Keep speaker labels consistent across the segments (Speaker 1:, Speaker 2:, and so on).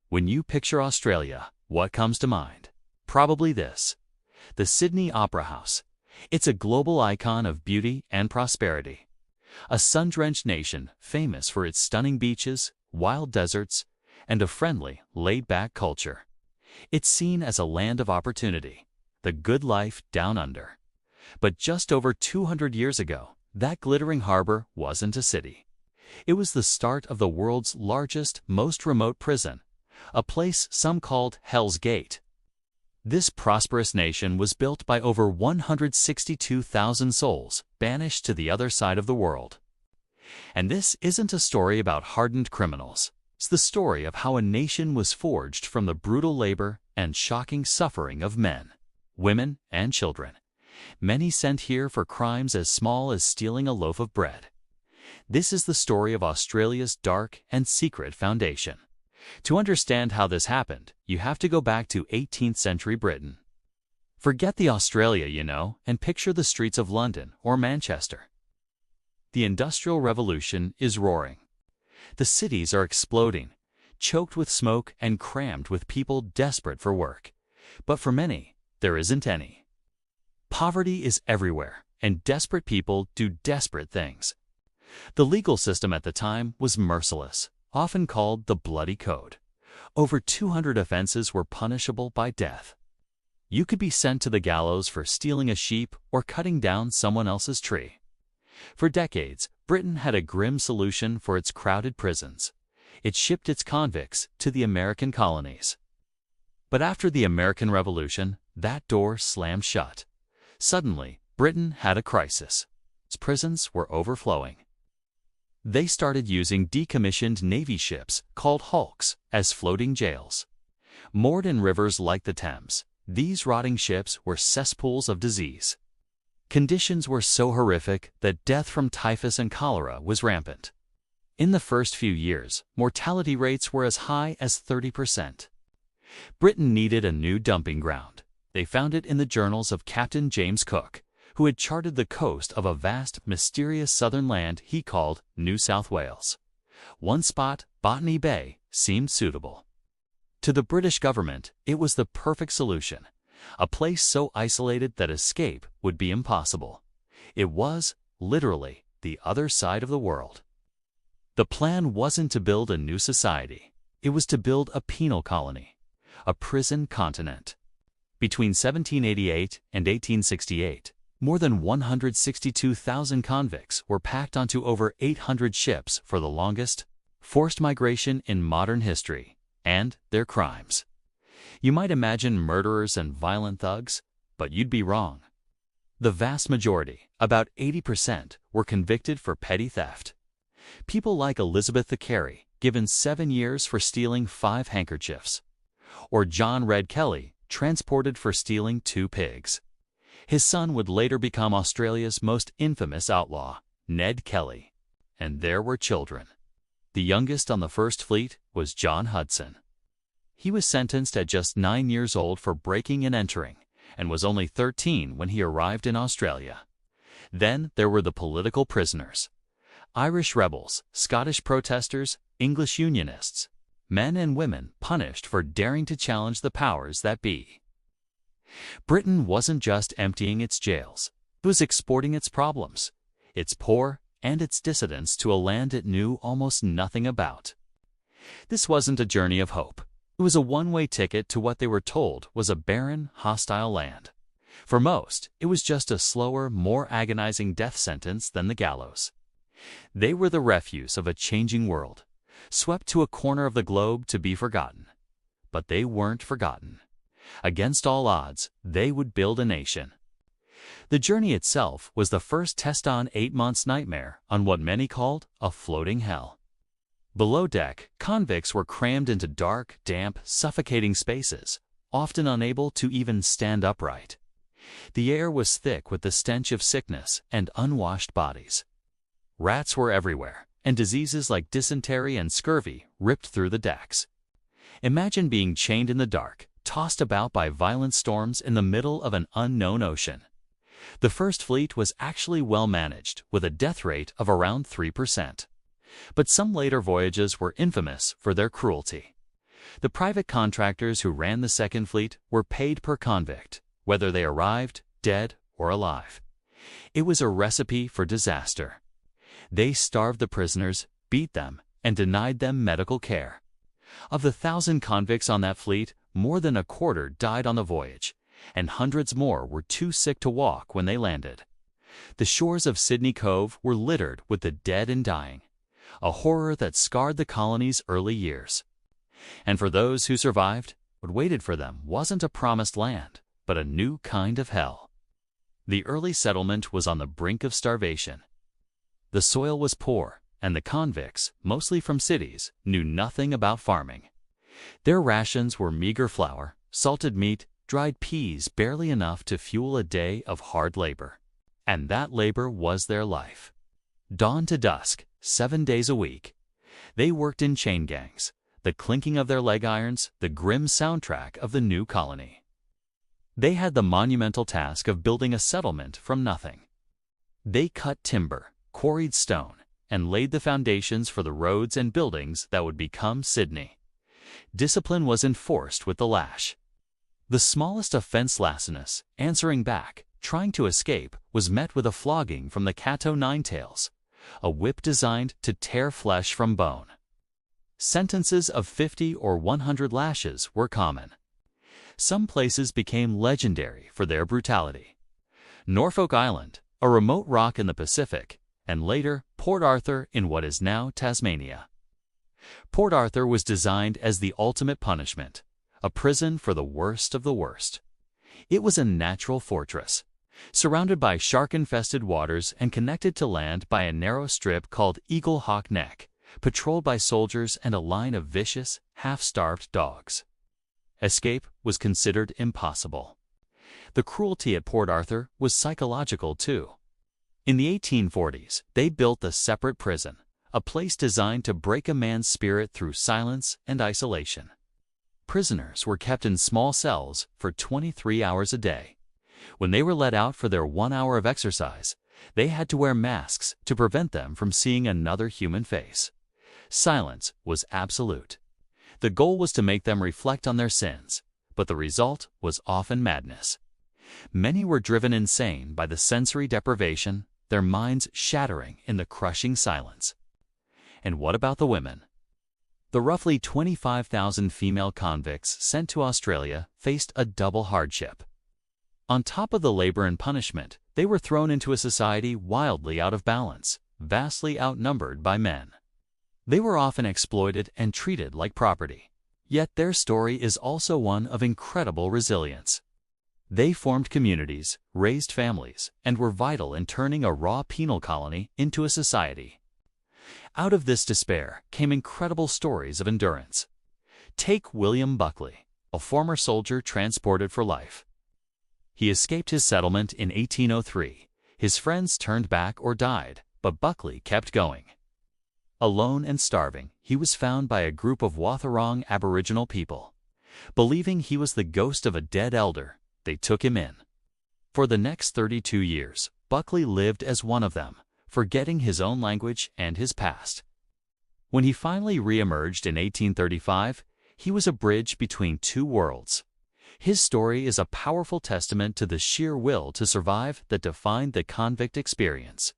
Speaker 1: When you picture Australia, what comes to mind? Probably this: the Sydney Opera House. It's a global icon of beauty and prosperity. A sun-drenched nation famous for its stunning beaches, wild deserts, and a friendly, laid-back culture. It's seen as a land of opportunity, the good life down under. But just over 200 years ago, that glittering harbor wasn't a city. It was the start of the world's largest, most remote prison, a place some called Hell's Gate. This prosperous nation was built by over 162,000 souls banished to the other side of the world. And this isn't a story about hardened criminals. It's the story of how a nation was forged from the brutal labor and shocking suffering of men, women, and children, many sent here for crimes as small as stealing a loaf of bread. This is the story of Australia's dark and secret foundation. To understand how this happened, you have to go back to 18th century Britain. Forget the Australia you know, and picture the streets of London or Manchester. The Industrial Revolution is roaring. The cities are exploding, choked with smoke and crammed with people desperate for work. But for many, there isn't any. Poverty is everywhere, and desperate people do desperate things. The legal system at the time was merciless, often called the Bloody Code. Over 200 offenses were punishable by death. You could be sent to the gallows for stealing a sheep or cutting down someone else's tree. For decades, Britain had a grim solution for its crowded prisons. It shipped its convicts to the American colonies. But after the American Revolution, that door slammed shut. Suddenly, Britain had a crisis. Its prisons were overflowing. They started using decommissioned Navy ships called hulks as floating jails. Moored in rivers like the Thames, these rotting ships were cesspools of disease. Conditions were so horrific that death from typhus and cholera was rampant. In the first few years, mortality rates were as high as 30%. Britain needed a new dumping ground. They found it in the journals of Captain James Cook, who had charted the coast of a vast, mysterious southern land he called New South Wales. One spot, Botany Bay, seemed suitable. To the British government, it was the perfect solution, a place so isolated that escape would be impossible. It was, literally, the other side of the world. The plan wasn't to build a new society. It was to build a penal colony, a prison continent. Between 1788 and 1868, more than 162,000 convicts were packed onto over 800 ships for the longest forced migration in modern history, and their crimes. You might imagine murderers and violent thugs, but you'd be wrong. The vast majority, about 80%, were convicted for petty theft. People like Elizabeth the Carey, given 7 years for stealing 5 handkerchiefs, or John Red Kelly, transported for stealing 2 pigs. His son would later become Australia's most infamous outlaw, Ned Kelly. And there were children. The youngest on the First Fleet was John Hudson. He was sentenced at just 9 years old for breaking and entering, and was only 13 when he arrived in Australia. Then there were the political prisoners. Irish rebels, Scottish protesters, English Unionists, men and women punished for daring to challenge the powers that be. Britain wasn't just emptying its jails. It was exporting its problems, its poor, and its dissidents to a land it knew almost nothing about. This wasn't a journey of hope. It was a one-way ticket to what they were told was a barren, hostile land. For most, it was just a slower, more agonizing death sentence than the gallows. They were the refuse of a changing world, swept to a corner of the globe to be forgotten. But they weren't forgotten. Against all odds, they would build a nation. The journey itself was the first test on 8 months' nightmare on what many called a floating hell. Below deck, convicts were crammed into dark, damp, suffocating spaces, often unable to even stand upright. The air was thick with the stench of sickness and unwashed bodies. Rats were everywhere, and diseases like dysentery and scurvy ripped through the decks. Imagine being chained in the dark, tossed about by violent storms in the middle of an unknown ocean. The First Fleet was actually well managed, with a death rate of around 3%. But some later voyages were infamous for their cruelty. The private contractors who ran the Second Fleet were paid per convict, whether they arrived dead or alive. It was a recipe for disaster. They starved the prisoners, beat them, and denied them medical care. Of the 1,000 convicts on that fleet, more than a quarter died on the voyage, and hundreds more were too sick to walk when they landed. The shores of Sydney Cove were littered with the dead and dying, a horror that scarred the colony's early years. And for those who survived, what waited for them wasn't a promised land, but a new kind of hell. The early settlement was on the brink of starvation. The soil was poor, and the convicts, mostly from cities, knew nothing about farming. Their rations were meager flour, salted meat, dried peas, barely enough to fuel a day of hard labor. And that labor was their life. Dawn to dusk, 7 days a week. They worked in chain gangs, the clinking of their leg irons, the grim soundtrack of the new colony. They had the monumental task of building a settlement from nothing. They cut timber, quarried stone, and laid the foundations for the roads and buildings that would become Sydney. Discipline was enforced with the lash. The smallest offense, larceny, answering back, trying to escape, was met with a flogging from the Cato Ninetails, a whip designed to tear flesh from bone. Sentences of 50 or 100 lashes were common. Some places became legendary for their brutality. Norfolk Island, a remote rock in the Pacific, and later Port Arthur in what is now Tasmania. Port Arthur was designed as the ultimate punishment, a prison for the worst of the worst. It was a natural fortress, surrounded by shark-infested waters and connected to land by a narrow strip called Eagle Hawk Neck, patrolled by soldiers and a line of vicious, half-starved dogs. Escape was considered impossible. The cruelty at Port Arthur was psychological too. In the 1840s, they built a separate prison, a place designed to break a man's spirit through silence and isolation. Prisoners were kept in small cells for 23 hours a day. When they were let out for their 1 hour of exercise, they had to wear masks to prevent them from seeing another human face. Silence was absolute. The goal was to make them reflect on their sins, but the result was often madness. Many were driven insane by the sensory deprivation, their minds shattering in the crushing silence. And what about the women? The roughly 25,000 female convicts sent to Australia faced a double hardship. On top of the labor and punishment, they were thrown into a society wildly out of balance, vastly outnumbered by men. They were often exploited and treated like property. Yet their story is also one of incredible resilience. They formed communities, raised families, and were vital in turning a raw penal colony into a society. Out of this despair came incredible stories of endurance. Take William Buckley, a former soldier transported for life. He escaped his settlement in 1803. His friends turned back or died, but Buckley kept going. Alone and starving, he was found by a group of Wathaurong Aboriginal people. Believing he was the ghost of a dead elder, they took him in. For the next 32 years, Buckley lived as one of them, forgetting his own language and his past. When he finally re-emerged in 1835, he was a bridge between two worlds. His story is a powerful testament to the sheer will to survive that defined the convict experience.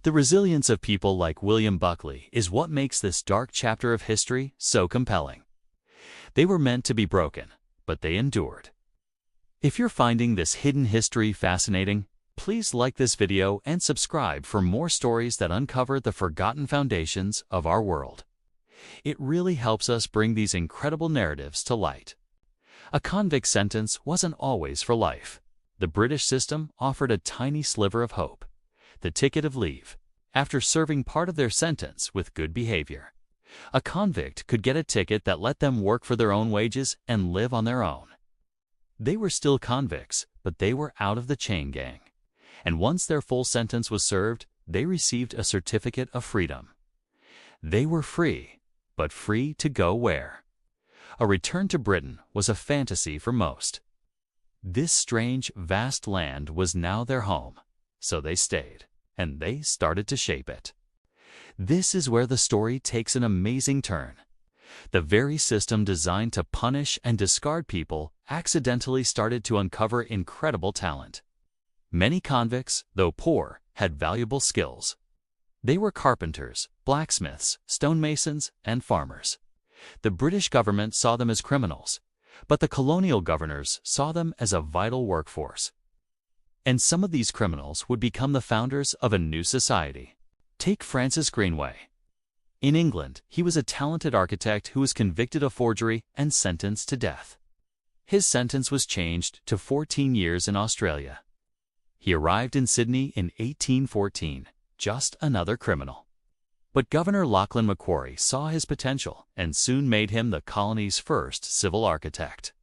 Speaker 1: The resilience of people like William Buckley is what makes this dark chapter of history so compelling. They were meant to be broken, but they endured. If you're finding this hidden history fascinating, please like this video and subscribe for more stories that uncover the forgotten foundations of our world. It really helps us bring these incredible narratives to light. A convict sentence wasn't always for life. The British system offered a tiny sliver of hope, the ticket of leave, after serving part of their sentence with good behavior. A convict could get a ticket that let them work for their own wages and live on their own. They were still convicts, but they were out of the chain gang. And once their full sentence was served, they received a certificate of freedom. They were free, but free to go where? A return to Britain was a fantasy for most. This strange, vast land was now their home, so they stayed, and they started to shape it. This is where the story takes an amazing turn. The very system designed to punish and discard people accidentally started to uncover incredible talent. Many convicts, though poor, had valuable skills. They were carpenters, blacksmiths, stonemasons, and farmers. The British government saw them as criminals, but the colonial governors saw them as a vital workforce. And some of these criminals would become the founders of a new society. Take Francis Greenway. In England, he was a talented architect who was convicted of forgery and sentenced to death. His sentence was changed to 14 years in Australia. He arrived in Sydney in 1814, just another criminal. But Governor Lachlan Macquarie saw his potential and soon made him the colony's first civil architect.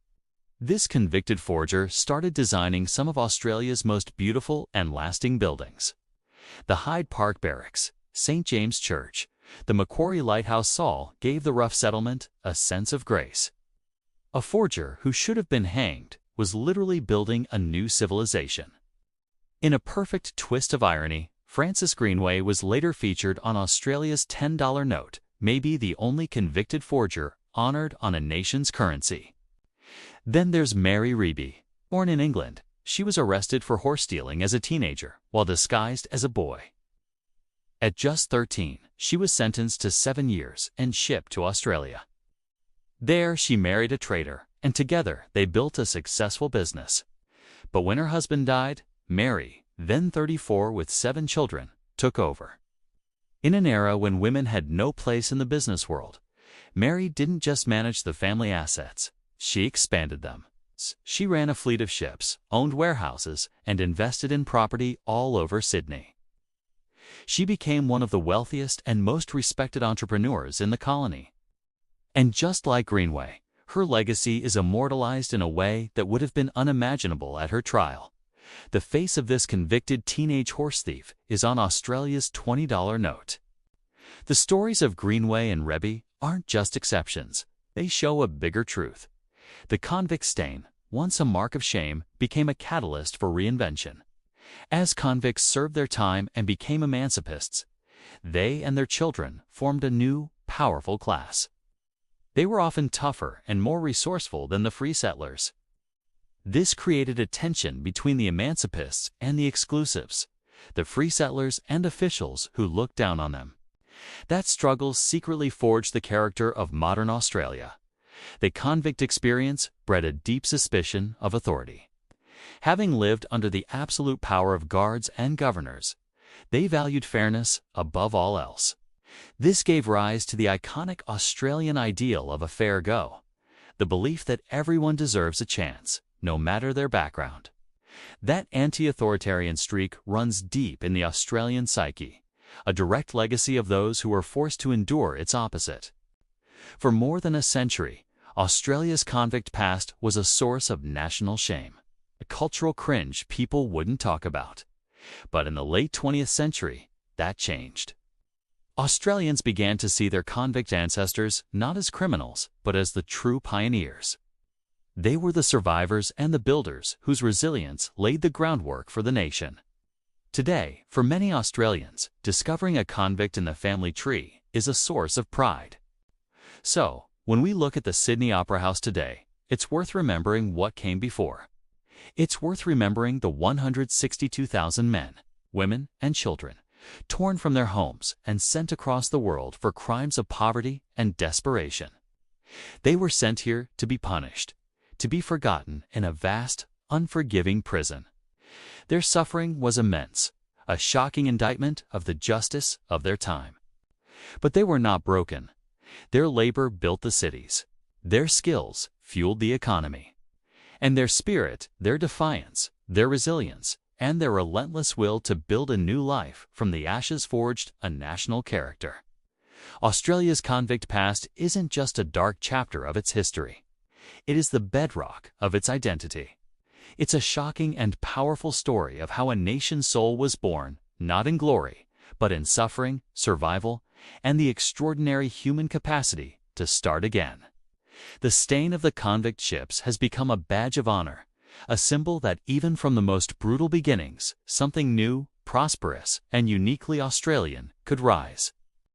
Speaker 1: This convicted forger started designing some of Australia's most beautiful and lasting buildings. The Hyde Park Barracks, St. James Church, the Macquarie Lighthouse Saul gave the rough settlement a sense of grace. A forger who should have been hanged was literally building a new civilization. In a perfect twist of irony, Francis Greenway was later featured on Australia's $10 note, maybe the only convicted forger honored on a nation's currency. Then there's Mary Reeby. Born in England, she was arrested for horse stealing as a teenager while disguised as a boy. At just 13, she was sentenced to 7 years and shipped to Australia. There, she married a trader, and together they built a successful business. But when her husband died, Mary, then 34 with 7 children, took over. In an era when women had no place in the business world, Mary didn't just manage the family assets, she expanded them. She ran a fleet of ships, owned warehouses, and invested in property all over Sydney. She became one of the wealthiest and most respected entrepreneurs in the colony. And just like Greenway, her legacy is immortalized in a way that would have been unimaginable at her trial. The face of this convicted teenage horse thief is on Australia's $20 note. The stories of Greenway and Reeby aren't just exceptions, they show a bigger truth. The convict stain, once a mark of shame, became a catalyst for reinvention. As convicts served their time and became emancipists, they and their children formed a new, powerful class. They were often tougher and more resourceful than the free settlers. This created a tension between the emancipists and the exclusives, the free settlers and officials who looked down on them. That struggle secretly forged the character of modern Australia. The convict experience bred a deep suspicion of authority. Having lived under the absolute power of guards and governors, they valued fairness above all else. This gave rise to the iconic Australian ideal of a fair go, the belief that everyone deserves a chance, no matter their background. That anti-authoritarian streak runs deep in the Australian psyche, a direct legacy of those who were forced to endure its opposite. For more than a century, Australia's convict past was a source of national shame, a cultural cringe people wouldn't talk about. But in the late 20th century, that changed. Australians began to see their convict ancestors not as criminals, but as the true pioneers. They were the survivors and the builders whose resilience laid the groundwork for the nation. Today, for many Australians, discovering a convict in the family tree is a source of pride. So, when we look at the Sydney Opera House today, it's worth remembering what came before. It's worth remembering the 162,000 men, women, and children, torn from their homes and sent across the world for crimes of poverty and desperation. They were sent here to be punished, to be forgotten in a vast, unforgiving prison. Their suffering was immense, a shocking indictment of the justice of their time. But they were not broken. Their labor built the cities. Their skills fueled the economy. And their spirit, their defiance, their resilience, and their relentless will to build a new life from the ashes forged a national character. Australia's convict past isn't just a dark chapter of its history. It is the bedrock of its identity. It's a shocking and powerful story of how a nation's soul was born, not in glory, but in suffering, survival, and the extraordinary human capacity to start again. The stain of the convict ships has become a badge of honor, a symbol that even from the most brutal beginnings, something new, prosperous, and uniquely Australian could rise.